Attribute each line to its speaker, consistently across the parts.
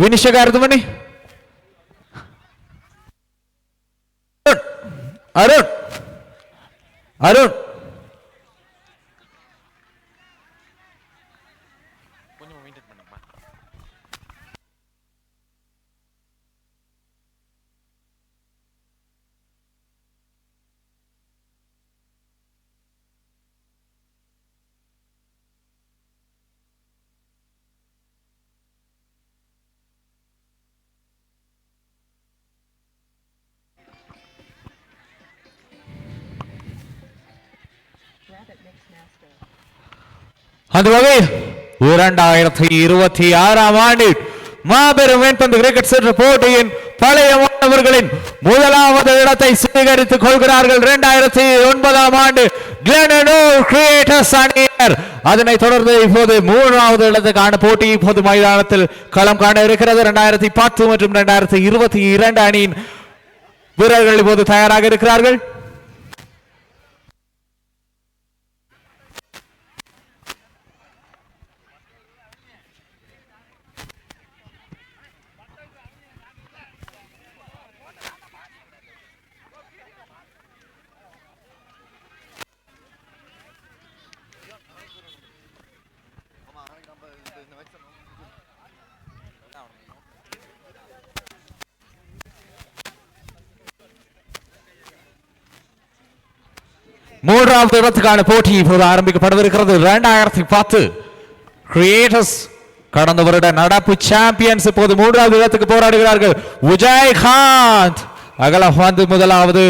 Speaker 1: வினிஷகாரதுமணி அருண் அருண் அந்த வகையில் 2026 ஆண்டு மாபெரும் வெண்பந்து கிரிக்கெட் சென்ற போட்டியின் பழைய மாணவர்களின் முதலாவது இடத்தை சுவீகரித்துக் கொள்கிறார்கள். 2009 ஆண்டு கிளெனோர் கிரியேட்டர்ஸ் அணியினர். அதனைத் தொடர்ந்து இப்போது 3வது இடத்துக்கான போட்டி இப்போது மைதானத்தில் களம் காண இருக்கிறது. 2010 மற்றும் 2022 அணியின் வீரர்கள் இப்போது தயாராக இருக்கிறார்கள். மூன்றாவது இடத்துக்கான போட்டி இப்போது ஆரம்பிக்கப்படவிருக்கிறது. 2010 கிரியேட்டர்ஸ் கடந்த வருட நடப்பு சாம்பியன்ஸ் இப்போது 3வது இடத்துக்கு போராடுகிறார்கள். விஜயகாந்த் அகலவாந்து முதலாவது.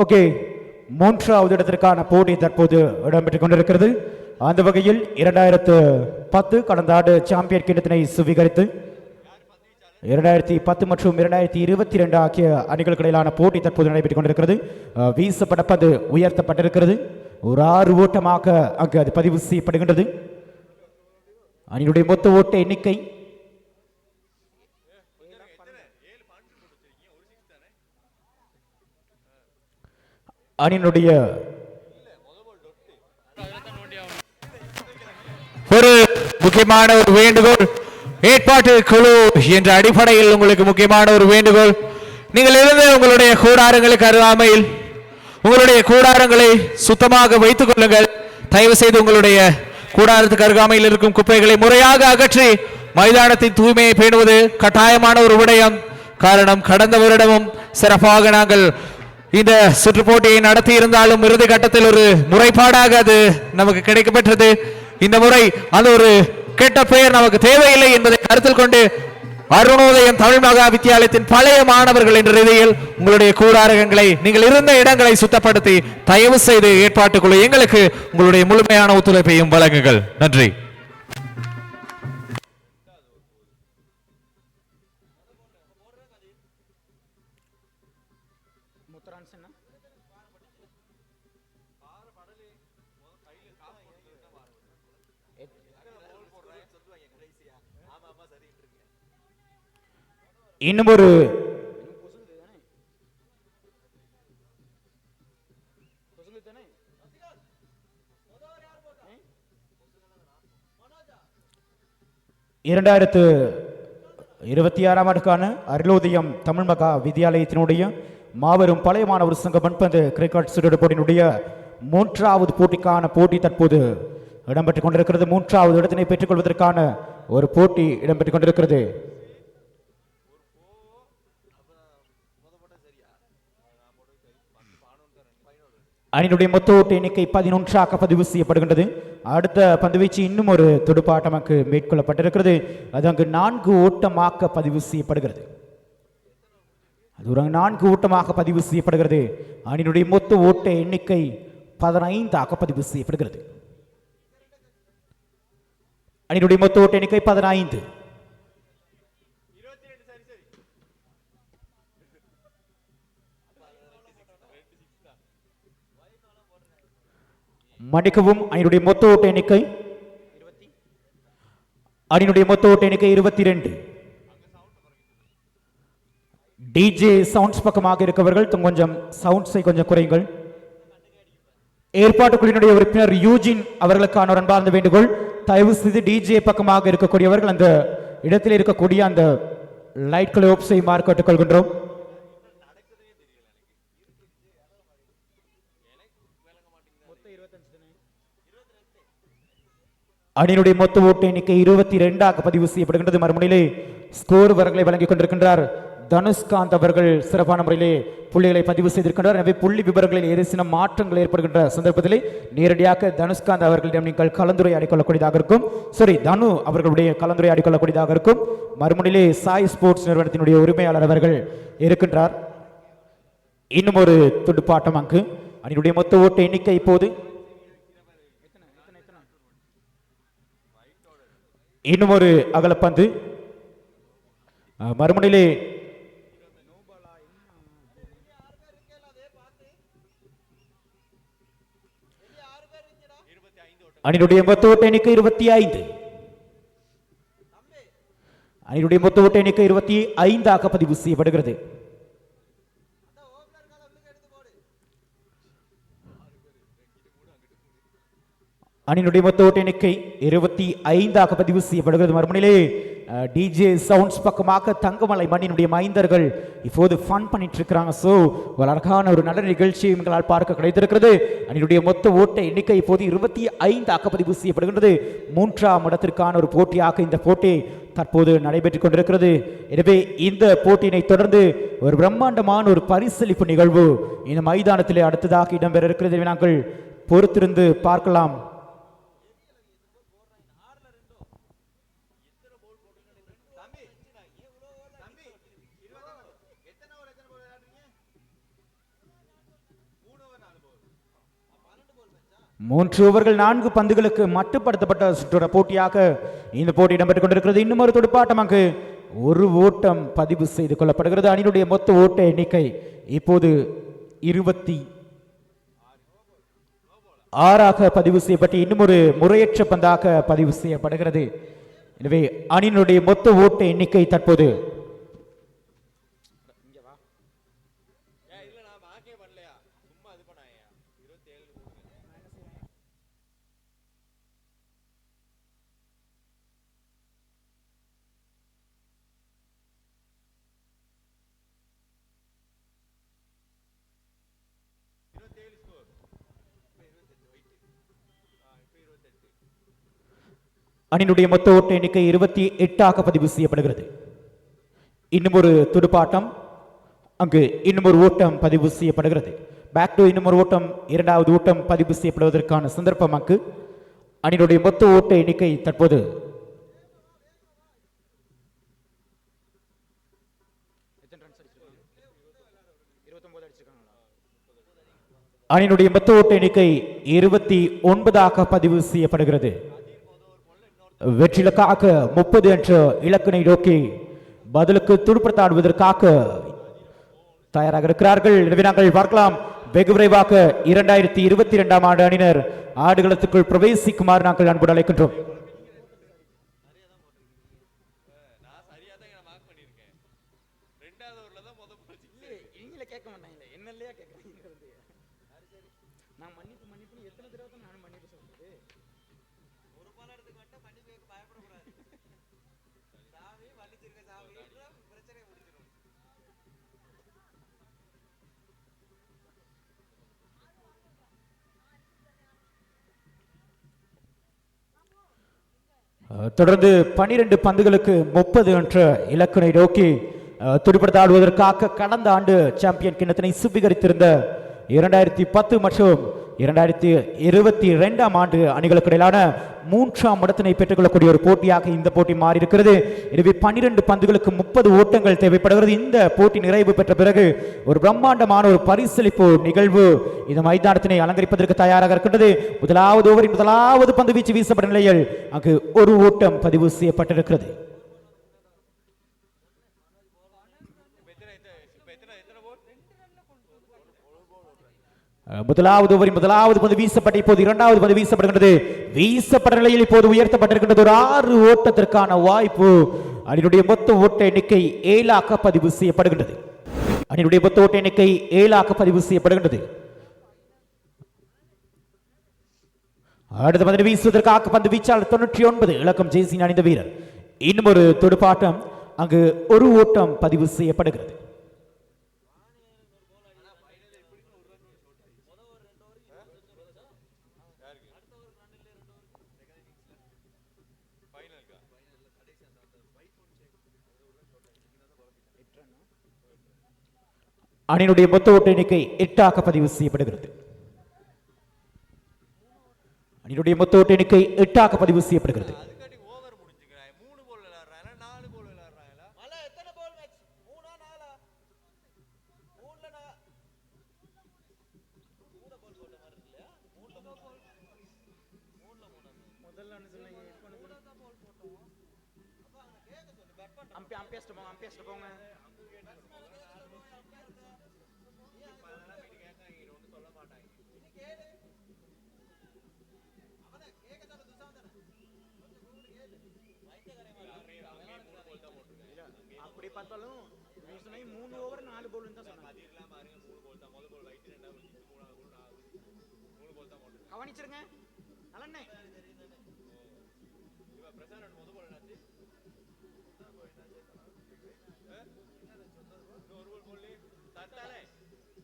Speaker 2: ஓகே, 3வது இடத்திற்கான போட்டி தற்போது இடம்பெற்றுக் கொண்டிருக்கிறது. அந்த வகையில் 2010 கடந்த ஆண்டு சாம்பியன் கிண்ணத்தினை சுவீகரித்து 2010 மற்றும் 2022 ஆகிய அணிகளுக்கு இடையிலான போட்டி தற்போது நடைபெற்றுக் கொண்டிருக்கிறது. வீசப்பட்ட பந்து உயர்த்தப்பட்டிருக்கிறது. ஒரு 6 ஓட்டமாக அங்கு அது பதிவு செய்யப்படுகின்றது. அணியினுடைய மொத்த ஓட்ட எண்ணிக்கை அணியினுடைய
Speaker 1: ஒரு முக்கியமான ஒரு வேண்டுகோள், ஏற்பாட்டு குழு என்ற அடிப்படையில் உங்களுக்கு முக்கியமான ஒரு வேண்டுகோள். நீங்கள் இருந்து உங்களுடைய கூடாரங்களுக்கு அருகாமையில் உங்களுடைய கூடாரங்களை சுத்தமாக வைத்துக் கொள்ளுங்கள். தயவு செய்து உங்களுடைய கூடாரத்துக்கு அருகாமையில் இருக்கும் குப்பைகளை முறையாக அகற்றி மைதானத்தின் தூய்மையை பேணுவது கட்டாயமான ஒரு விடயம். காரணம், கடந்த வருடமும் சிறப்பாக நாங்கள் இந்த சுற்று போட்டியை நடத்தி இருந்தாலும் இறுதி கட்டத்தில் ஒரு முறைப்பாடாக அது நமக்கு கிடைக்கப்பெற்றது. இந்த முறை அந்த ஒரு கெட்ட பெயர் நமக்கு தேவையில்லை என்பதை கருத்தில் கொண்டு அருணோதயம் தமிழ் மகா வித்தியாலயத்தின் பழைய மாணவர்கள் என்ற ரீதியில் உங்களுடைய கூடாரங்களை நீங்கள் இருந்த இடங்களை சுத்தப்படுத்தி தயவு செய்து ஏற்பாட்டுக்குழு எங்களுக்கு உங்களுடைய முழுமையான ஒத்துழைப்பையும் வழங்குங்கள். நன்றி.
Speaker 2: இன்னும் ஒரு இரண்டாயிரத்து 26ஆம் ஆண்டுக்கான அருளோதயம் தமிழ் மகா வித்தியாலயத்தினுடைய மாபெரும் பழைய மாணவர் சங்க மண்பந்து கிரிக்கெட் சுற்று போட்டியினுடைய 3வது போட்டிக்கான போட்டி தற்போது இடம்பெற்றுக் கொண்டிருக்கிறது. 3வது இடத்தினை பெற்றுக் கொள்வதற்கான ஒரு போட்டி இடம்பெற்றுக் கொண்டிருக்கிறது. அணியினுடைய மொத்த ஓட்ட எண்ணிக்கை 11ஆக பதிவு செய்யப்படுகின்றது. அடுத்த பந்துவீச்சு இன்னும் ஒரு துடுப்பாட்டமாக்கு மேற்கொள்ளப்பட்டிருக்கிறது. அது அங்கு 4 ஓட்டமாக பதிவு செய்யப்படுகிறது. அது ஒரு 4 ஓட்டமாக பதிவு செய்யப்படுகிறது. அணியினுடைய மொத்த ஓட்ட எண்ணிக்கை 15ஆக பதிவு செய்யப்படுகிறது. அணியினுடைய மொத்த ஓட்ட எண்ணிக்கை 15. மன்னிக்கவும், அணியினுடைய மொத்த ஓட்ட எண்ணிக்கை 22. டிஜே சவுண்ட்ஸ் பக்கமாக இருக்கவர்கள் கொஞ்சம் சவுண்ட்ஸை கொஞ்சம் குறையுங்கள். ஏற்பாட்டு குழுவினுடைய உறுப்பினர் யூஜின் அவர்களுக்கான ஒரு அன்பார்ந்த வேண்டுகோள், தயவு செய்து டிஜே பக்கமாக இருக்கக்கூடியவர்கள் அந்த இடத்தில் இருக்கக்கூடிய அந்த லைட்களை ஆஃப் செய்யுமாறு கேட்டுக்கொள்கின்றோம். அணியினுடைய மொத்த ஓட்டு எண்ணிக்கை 22 பதிவு செய்யப்படுகின்றது. மறுமுனையிலே ஸ்கோர் வரங்களை வழங்கிக் கொண்டிருக்கின்றார் தனுஷ்காந்த் அவர்கள் சிறப்பான முறையிலே புள்ளிகளை பதிவு செய்திருக்கின்றார். எனவே புள்ளி விவரங்களில் ஏதே சில மாற்றங்கள் ஏற்படுகின்ற சந்தர்ப்பத்திலே நேரடியாக தனுஷ்காந்த் அவர்களிடம் நீங்கள் கலந்துரையாடிக் கொள்ளக்கூடியதாக இருக்கும். தனு அவர்களுடைய கலந்துரையாடிக் கொள்ளக்கூடியதாக இருக்கும். மறுமுனையிலே சாய் ஸ்போர்ட்ஸ் நிறுவனத்தினுடைய உரிமையாளர் அவர்கள் இருக்கின்றார். இன்னும் ஒரு துடுப்பாட்டம் அங்கு. அணியினுடைய மொத்த ஓட்டு எண்ணிக்கை இப்போது இன்னும் ஒரு அகலப்பந்து. மறுமுனையிலே அணியினுடைய மொத்த ஓட்ட எண்ணிக்கை 25. அணியினுடைய மொத்த ஓட்ட எண்ணிக்கை 25 பதிவு செய்யப்படுகிறது. அணியினுடைய மொத்த ஓட்ட எண்ணிக்கை 25 பதிவு செய்யப்படுகிறது. மறுமுனையிலே டிஜே சவுண்ட்ஸ் பக்கமாக தங்கமலை மண்ணினுடைய மைந்தர்கள் இப்போது ஃபன் பண்ணிட்டு இருக்கிறாங்க. ஒரு அழகான ஒரு நல்ல நிகழ்ச்சி எங்களால் பார்க்க கிடைத்திருக்கிறது. அணியினுடைய மொத்த ஓட்ட எண்ணிக்கை இப்போது 25 பதிவு செய்யப்படுகின்றது. 3ஆம் இடத்திற்கான ஒரு போட்டியாக இந்த போட்டி தற்போது நடைபெற்றுக் கொண்டிருக்கிறது. எனவே இந்த போட்டியினை தொடர்ந்து ஒரு பிரம்மாண்டமான ஒரு பரிசளிப்பு நிகழ்வு இந்த மைதானத்திலே அடுத்ததாக இடம்பெற இருக்கிறது. நாங்கள் பொறுத்திருந்து பார்க்கலாம். மூன்று ஓவர்கள் 4 பந்துகளுக்கு மட்டுப்படுத்தப்பட்ட சுற்று போட்டியாக இந்த போட்டி இடம்பெற்றுக் கொண்டிருக்கிறது. இன்னும் ஒரு துடுப்பாட்டம் அங்கு ஒரு ஓட்டம் பதிவு செய்து கொள்ளப்படுகிறது. அணியினுடைய மொத்த ஓட்ட எண்ணிக்கை இப்போது 26 பதிவு செய்யப்பட்டு இன்னும் ஒரு முறையற்ற பந்தாக பதிவு செய்யப்படுகிறது. எனவே அணியினுடைய மொத்த ஓட்ட எண்ணிக்கை தற்போது அணியினுடைய மொத்த ஓட்ட எண்ணிக்கை 28 பதிவு செய்யப்படுகிறது. இன்னும் ஒரு துடுப்பாட்டம் அங்கு இன்னும் ஒரு ஓட்டம் பதிவு செய்யப்படுகிறது. பேக் டு இன்னும் ஒரு ஓட்டம், 2வது ஓட்டம் பதிவு செய்யப்படுவதற்கான சந்தர்ப்பம் அங்கு. அணியினுடைய மொத்த ஓட்ட எண்ணிக்கை தற்போது அணியினுடைய மொத்த ஓட்ட எண்ணிக்கை 29 பதிவு செய்யப்படுகிறது. வெற்றிலக்காக 30 என்ற இலக்கினை நோக்கி பதிலுக்கு துடுப்படுத்தாடுவதற்காக தயாராக இருக்கிறார்கள். எனவே நாங்கள் பார்க்கலாம். வெகு விரைவாக 2022ஆம் ஆண்டு அணியினர் ஆடுகளத்துக்குள் பிரவேசிக்குமாறு நாங்கள் அன்புடன் அழைக்கின்றோம். தொடர்ந்து 12 பந்துகளுக்கு 30 என்ற இலக்கினை நோக்கி துடுப்படுத்தாடுவதற்காக கடந்த ஆண்டு சாம்பியன் கிண்ணத்தினை சுவீகரித்திருந்த 2010 மற்றும் 2022ஆம் ஆண்டு அணிகளுக்கு இடையிலான 3ஆம் இடத்தினை பெற்றுக்கொள்ளக்கூடிய ஒரு போட்டியாக இந்த போட்டி மாறி இருக்கிறது. எனவே 12 பந்துகளுக்கு 30 ஓட்டங்கள் தேவைப்படுகிறது. இந்த போட்டி நிறைவு பெற்ற பிறகு ஒரு பிரம்மாண்டமான ஒரு பரிசளிப்பு நிகழ்வு இந்த மைதானத்தினை அலங்கரிப்பதற்கு தயாராக இருக்கின்றது. முதலாவது ஓவரின் முதலாவது பந்து வீச்சு வீசப்பட்ட நிலையில் அங்கு ஒரு ஓட்டம் பதிவு செய்யப்பட்டிருக்கிறது. முதலாவது ஓவரின் முதலாவது பந்து வீசப்பட்ட இப்போது இரண்டாவது பந்து வீசப்படுகிறது. வீசப்பட்ட நிலையில் இப்போது உயர்த்தப்பட்டிருக்கின்றது. ஒரு 6 ஓட்டத்திற்கான வாய்ப்பு. அணியினுடைய மொத்த ஓட்ட எண்ணிக்கை 7ஆக பதிவு செய்யப்படுகின்றது. அணியினுடைய மொத்த ஓட்ட எண்ணிக்கை 7ஆக பதிவு செய்யப்படுகின்றது. அடுத்த பந்து வீசுவதற்காக பந்து வீச்சாளர் 99 இலக்கம் ஜெய்சின் அணிந்த வீரர். இன்னும் ஒரு துடுப்பாட்டம். அங்கு ஒரு ஓட்டம் பதிவு செய்யப்படுகிறது. அணியினுடைய மொத்த ஓட்ட எண்ணிக்கை 8ஆக பதிவு செய்யப்படுகிறது. அணியினுடைய மொத்த ஓட்ட எண்ணிக்கை 8ஆக பதிவு செய்யப்படுகிறது.
Speaker 3: அப்படி பார்த்தாலும் 3 ஓவர் 4 பால் தான் சொன்னாங்க. கவனிச்சிருங்க நலண்ணே.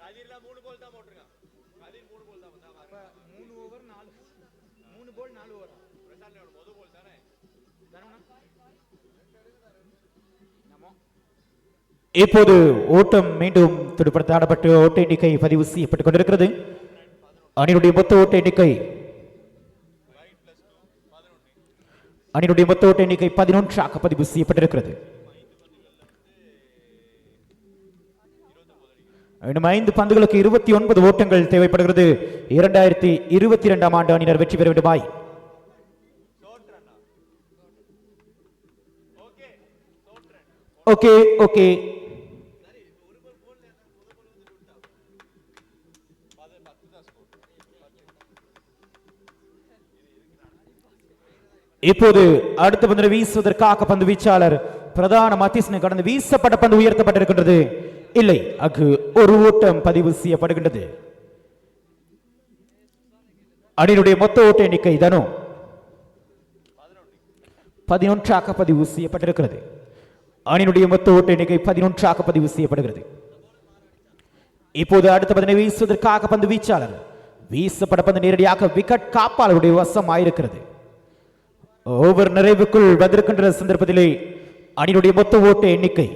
Speaker 3: கதிர்ல 3 கோல் தான் போட்டிருக்கான். கதிர் 3 கோல் தான் வந்தா. அப்ப 3 ஓவர் 4 3 பால் 4 ஓவர். பிரசாந்தோட முதல் கோல் தானே. தானே. நமோ.
Speaker 2: இப்போது ஓட்டம் மீண்டும் துடுப்படுத்தப்பட்டு ஓட்ட எண்ணிக்கை பதிவு செய்யப்பட்டுக் கொண்டிருக்கிறது. அணியினுடைய மொத்த ஓட்ட எண்ணிக்கை 11ஆக பதிவு செய்யப்பட்டிருக்கிறது. இன்னும் 5 பந்துகளுக்கு 29 ஓட்டங்கள் தேவைப்படுகிறது. 2022ஆம் ஆண்டு அணியினர் வெற்றி பெற வேண்டுமாய் ஓகே ஓகே இப்போது அடுத்த பந்து வீசுவதற்காக பந்து வீச்சாளர் பிரதான மத்தியஸ்தனை கடந்து வீசப்பட்ட பந்து உயர்த்தப்பட்டிருக்கின்றது. இல்லை, அங்கு ஒரு ஓட்டம் பதிவு செய்யப்படுகின்றது. அணியினுடைய மொத்த ஓட்ட எண்ணிக்கை தனு 11ஆக பதிவு செய்யப்பட்டிருக்கிறது. அணியினுடைய மொத்த ஓட்ட எண்ணிக்கை 11ஆக பதிவு செய்யப்படுகிறது. இப்போது அடுத்த பந்தினை வீசுவதற்காக பந்து வீச்சாளர் வீசப்பட்ட பந்து நேரடியாக விக்கெட் காப்பாளருடைய வசம் ஆயிருக்கிறது. ஓவர் நிறைவுக்குள் வந்திருக்கின்ற சந்தர்ப்பத்திலே அணியினுடைய மொத்த ஓட்ட எண்ணிக்கை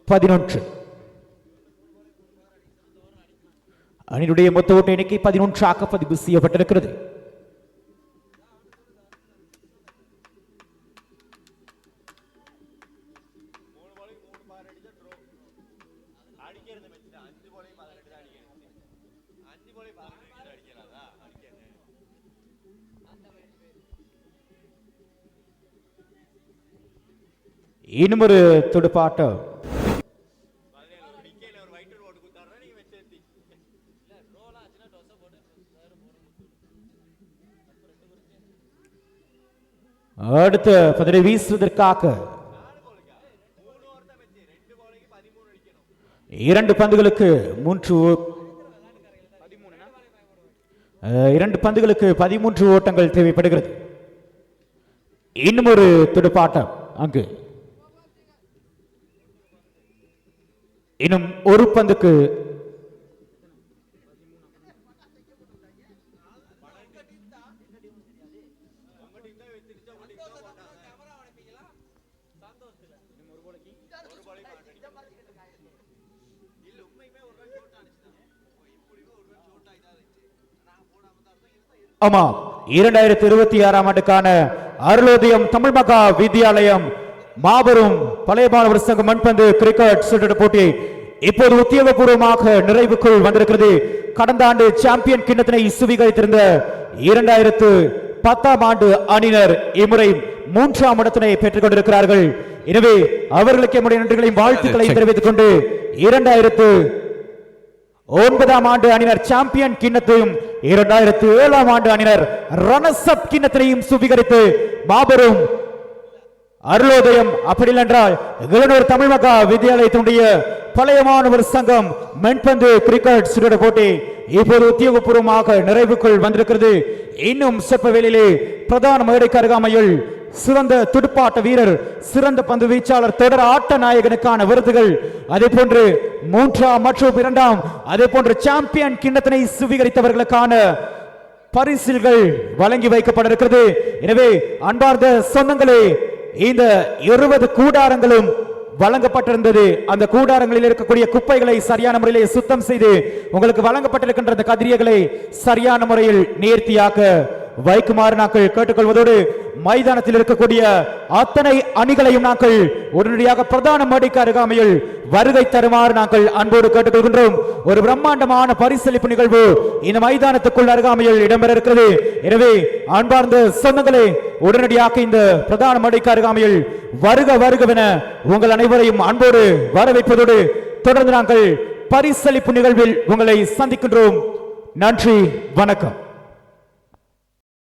Speaker 2: 11. அணியினுடைய மொத்த ஓட்ட எண்ணிக்கை 11ஆக பதிவு செய்யப்பட்டிருக்கிறது. இன்னும் ஒரு துடுப்பாட்டம். அடுத்த பந்தினை வீசுவதற்காக 2 பந்துகளுக்கு 13 ஓட்டங்கள் தேவைப்படுகிறது. இன்னும் ஒரு துடுப்பாட்டம். அங்கு இன்னும் ஒரு பந்துக்கு ஆமா 2026 ஆண்டுக்கான அருளோதயம் தமிழ் மகா வித்யாலயம் மாபெரும் பழைய மாணவர் சங்க மண்பந்து கிரிக்கெட் சுற்று போட்டி இப்போது உத்தியோகபூர்வமாக நிறைவுக்குள் வந்திருக்கிறது. கடந்த ஆண்டு சாம்பியன் கிண்ணத்தினை சுவீகரித்திருந்த 2010 ஆண்டு அணியினர் இம்முறை 3ஆம் இடத்தினை பெற்றுக் கொண்டிருக்கிறார்கள். எனவே அவர்களுக்கு நம்முடைய நன்றிகளையும் வாழ்த்துக்களையும் தெரிவித்துக் கொண்டு 2009ஆம் ஆண்டு அணியினர் சாம்பியன் கிண்ணத்தையும் 2007ஆம் ஆண்டு அணியினர் ரன்னர்ஸ் அப் கிண்ணத்தினையும் சுவீகரித்து மாபெரும் அருளோதயம் அப்படி என்றால் இளநூர் தமிழ் மகா வித்யாலயத்தினுடைய பழைய மாணவர் சங்கம் மென்பந்து கிரிக்கெட் சுற்று போட்டி இப்போது உத்தியோகபூர்வமாக நிறைவுக்குள் வந்திருக்கிறது. இன்னும் சொற்ப வேளையிலே பிரதான மேடைக்கு அருகாமையில் சிறந்த துடுப்பாட்ட வீரர், சிறந்த பந்து வீச்சாளர், தொடர் ஆட்ட நாயகனுக்கான விருதுகள், அதே போன்று 3ஆம் மற்றும் 2ஆம் அதே போன்று சாம்பியன் கிண்ணத்தினை சுவீகரித்தவர்களுக்கான பரிசில்கள் வழங்கி வைக்கப்பட இருக்கிறது. எனவே அன்பார்ந்த சொந்தங்களே, இந்த 20 கூடாரங்களும் வழங்கப்பட்டிருந்தது. அந்த கூடாரங்களில் இருக்கக்கூடிய குப்பைகளை சரியான முறையிலே சுத்தம் செய்து உங்களுக்கு வழங்கப்பட்டிருக்கின்ற அந்த கதிரியங்களை சரியான முறையில் நேர்த்தியாக வைக்குமாறு நாங்கள் கேட்டுக்கொள்வதோடு மைதானத்தில் இருக்கக்கூடிய அத்தனை அணிகளையும் நாங்கள் உடனடியாக பிரதான மேடைக்கு அருகாமையில் வருகை தருமாறு நாங்கள் அன்போடு கேட்டுக்கொள்கின்றோம். ஒரு பிரம்மாண்டமான பரிசளிப்பு நிகழ்வு இந்த மைதானத்துக்குள் அருகாமையில் இடம்பெற இருக்கிறது. எனவே அன்பார்ந்த சொந்தங்களே, உடனடியாக இந்த பிரதான மேடைக்கு அருகாமையில் வருக வருகவென உங்கள் அனைவரையும் அன்போடு வரவேற்பதோடு தொடர்ந்து நாங்கள் பரிசளிப்பு நிகழ்வில் உங்களை சந்திக்கின்றோம். நன்றி, வணக்கம்.